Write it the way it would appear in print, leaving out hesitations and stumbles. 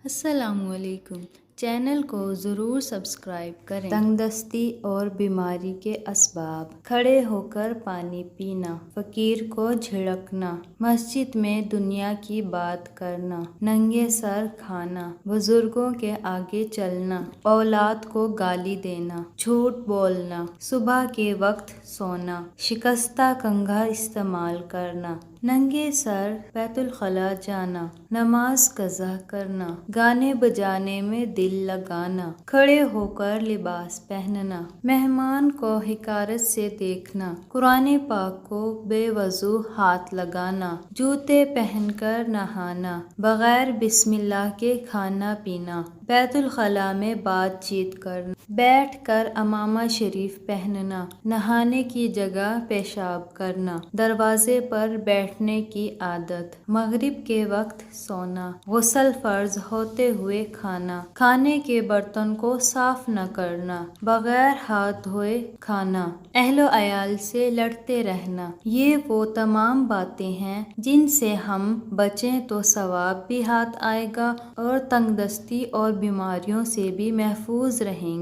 السلام علیکم۔ چینل کو ضرور سبسکرائب کریں۔ تنگ دستی اور بیماری کے اسباب: کھڑے ہو کر پانی پینا، فقیر کو جھڑکنا، مسجد میں دنیا کی بات کرنا، ننگے سر کھانا، بزرگوں کے آگے چلنا، اولاد کو گالی دینا، جھوٹ بولنا، صبح کے وقت سونا، شکستہ کنگھا استعمال کرنا، ننگے سر بیت الخلاء جانا، نماز قضا کرنا، گانے بجانے میں دل لگانا، کھڑے ہو کر لباس پہننا، مہمان کو حقارت سے دیکھنا، قرآن پاک کو بے وضو ہاتھ لگانا، جوتے پہن کر نہانا، بغیر بسم اللہ کے کھانا پینا، بیت الخلاء میں بات چیت کرنا، بیٹھ کر عمامہ شریف پہننا، نہانے کی جگہ پیشاب کرنا، دروازے پر بیٹھنے کی عادت، مغرب کے وقت سونا، غسل فرض ہوتے ہوئے کھانا، کھانے کے برتن کو صاف نہ کرنا، بغیر ہاتھ دھوئے کھانا، اہل و عیال سے لڑتے رہنا۔ یہ وہ تمام باتیں ہیں جن سے ہم بچیں تو ثواب بھی ہاتھ آئے گا اور تنگ دستی اور بیماریوں سے بھی محفوظ رہیں گے۔